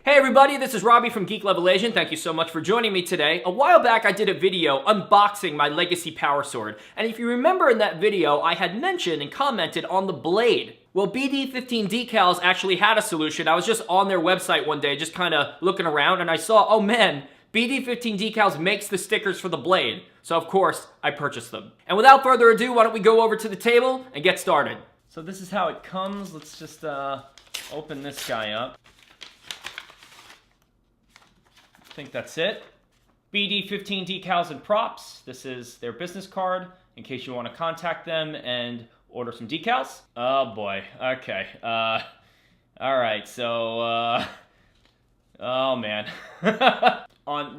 Hey everybody, this is Robbie from Geek Levelation. Thank you so much for joining me today. A while back I did a video unboxing my Legacy Power Sword, and if you remember in that video I had mentioned and commented on the blade. Well, BD15 Decals actually had a solution. I was just on their website one day just kind of looking around and I saw, oh man, BD15 Decals makes the stickers for the blade. So of course I purchased them. And without further ado, why don't we go over to the table and get started. So this is how it comes. Let's just open this guy up. I think that's it. BD15 Decals and Props. This is their business card in case you want to contact them and order some decals. Oh boy. Okay. All right. So, oh man.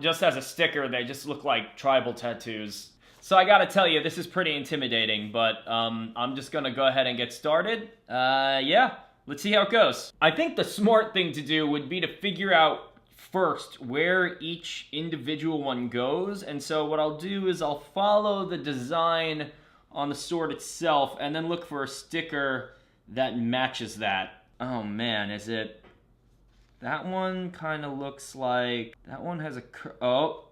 Just as a sticker, they just look like tribal tattoos. So I gotta tell you, this is pretty intimidating, but I'm just gonna go ahead and get started. Yeah, let's see how it goes. I think the smart thing to do would be to figure out first where each individual one goes, and so what I'll do is I'll follow the design on the sword itself and then look for a sticker that matches that. Oh man, is it... That one kind of looks like... That one has a... Oh!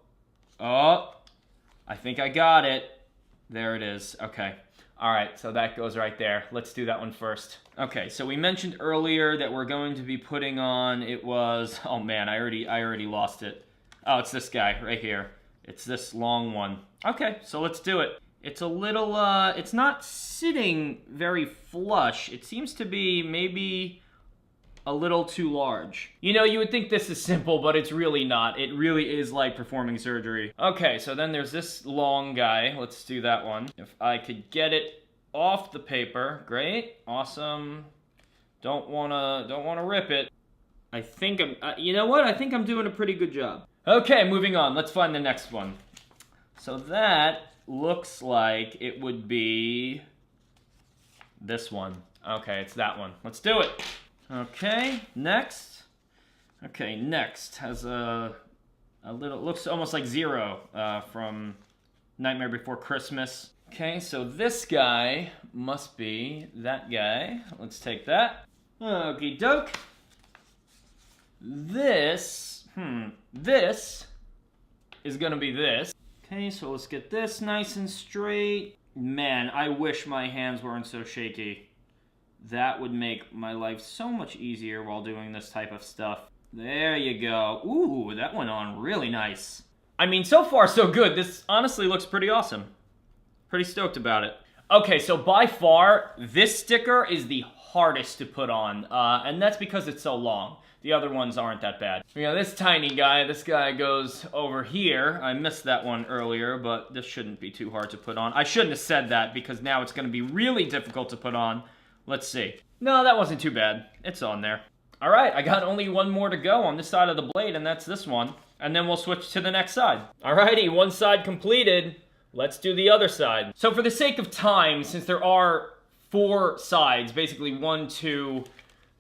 I think I got it. There it is. Okay. Alright, so that goes right there. Let's do that one first. Okay, so we mentioned earlier that we're going to be putting on, it was, oh man, I already lost it. Oh, it's this guy right here. It's this long one. Okay, so let's do it. It's a little, it's not sitting very flush. It seems to be maybe a little too large. You know, you would think this is simple, but it's really not. It really is like performing surgery. Okay, so then there's this long guy. Let's do that one. If I could get it off the paper, great, awesome. Don't wanna rip it. I think you know what? I think I'm doing a pretty good job. Okay, moving on. Let's find the next one. So that looks like it would be this one. Okay, it's that one. Let's do it. Okay, next. Okay, next has a little, looks almost like Zero from Nightmare Before Christmas. Okay, so this guy must be that guy. Let's take that. Okie doke. This is gonna be this. Okay, so let's get this nice and straight. Man, I wish my hands weren't so shaky. That would make my life so much easier while doing this type of stuff. There you go. Ooh, that went on really nice. I mean, so far so good. This honestly looks pretty awesome. Pretty stoked about it. Okay, so by far, this sticker is the hardest to put on, and that's because it's so long. The other ones aren't that bad. You know, this tiny guy, this guy goes over here. I missed that one earlier, but this shouldn't be too hard to put on. I shouldn't have said that because now it's gonna be really difficult to put on. Let's see. No, that wasn't too bad. It's on there. All right, I got only one more to go on this side of the blade, and that's this one. And then we'll switch to the next side. Alrighty, one side completed. Let's do the other side. So for the sake of time, since there are 4 sides, basically 1, 2,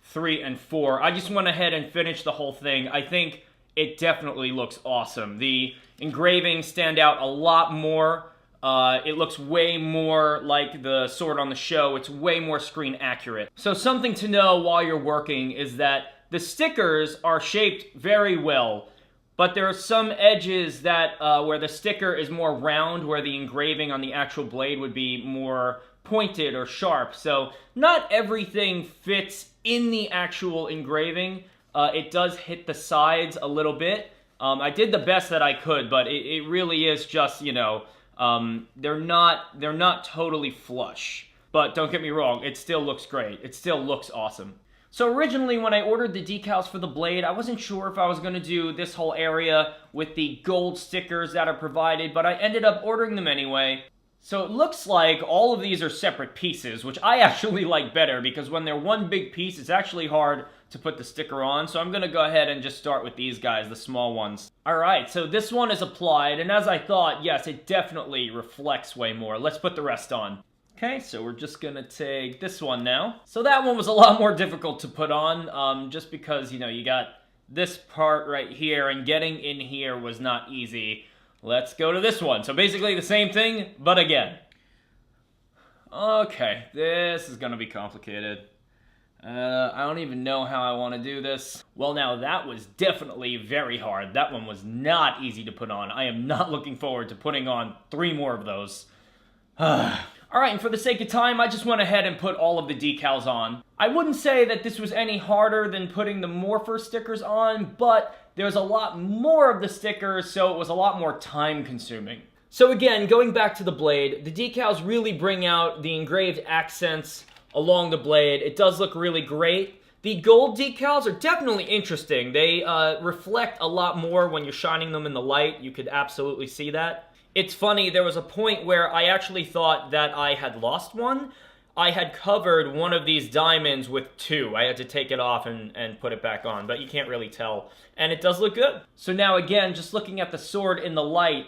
3, and 4, I just went ahead and finished the whole thing. I think it definitely looks awesome. The engravings stand out a lot more. It looks way more like the sword on the show. It's way more screen accurate. So something to know while you're working is that the stickers are shaped very well, but there are some edges that where the sticker is more round, where the engraving on the actual blade would be more pointed or sharp. So not everything fits in the actual engraving. It does hit the sides a little bit. I did the best that I could, but it really is just, you know, they're not totally flush, but don't get me wrong, it still looks great. It still looks awesome. So originally when I ordered the decals for the blade, I wasn't sure if I was going to do this whole area with the gold stickers that are provided, but I ended up ordering them anyway. So it looks like all of these are separate pieces, which I actually like better because when they're one big piece, it's actually hard to put the sticker on. So I'm going to go ahead and just start with these guys, the small ones. Alright, so this one is applied, and as I thought, yes, it definitely reflects way more. Let's put the rest on. Okay, so we're just going to take this one now. So that one was a lot more difficult to put on, just because, you know, you got this part right here, and getting in here was not easy. Let's go to this one. So basically the same thing, but again. Okay, this is gonna be complicated. I don't even know how I want to do this. Well, now that was definitely very hard. That one was not easy to put on. I am not looking forward to putting on 3 more of those. Alright, and for the sake of time, I just went ahead and put all of the decals on. I wouldn't say that this was any harder than putting the Morpher stickers on, but there's a lot more of the stickers, so it was a lot more time consuming. So again, going back to the blade, the decals really bring out the engraved accents along the blade. It does look really great. The gold decals are definitely interesting. They reflect a lot more when you're shining them in the light. You could absolutely see that. It's funny, there was a point where I actually thought that I had lost one. I had covered one of these diamonds with 2. I had to take it off and put it back on, but you can't really tell. And it does look good. So now again, just looking at the sword in the light,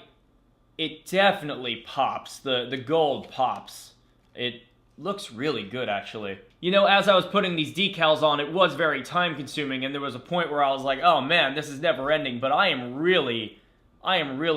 it definitely pops. The gold pops. It looks really good, actually. You know, as I was putting these decals on, it was very time consuming, and there was a point where I was like, oh man, this is never ending, but I am really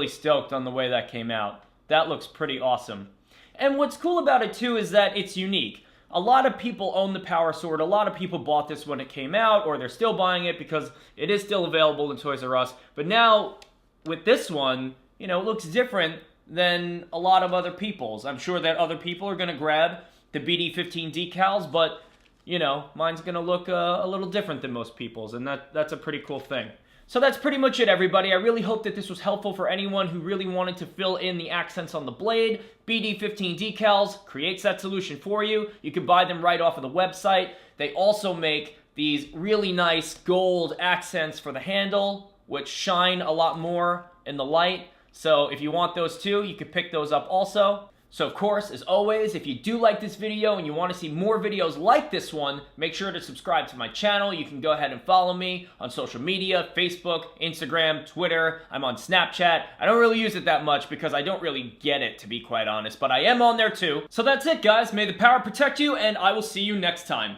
stoked on the way that came out. That looks pretty awesome. And what's cool about it too is that it's unique. A lot of people own the Power Sword. A lot of people bought this when it came out, or they're still buying it because it is still available in Toys R Us. But now, with this one, you know, it looks different than a lot of other people's. I'm sure that other people are going to grab the BD15 decals, but, you know, mine's going to look a little different than most people's, and that's a pretty cool thing. So that's pretty much it, everybody. I really hope that this was helpful for anyone who really wanted to fill in the accents on the blade. BD15 Decals creates that solution for you. You can buy them right off of the website. They also make these really nice gold accents for the handle, which shine a lot more in the light. So if you want those too, you can pick those up also. So of course, as always, if you do like this video and you want to see more videos like this one, make sure to subscribe to my channel. You can go ahead and follow me on social media, Facebook, Instagram, Twitter. I'm on Snapchat. I don't really use it that much because I don't really get it, to be quite honest, but I am on there too. So that's it, guys. May the power protect you, and I will see you next time.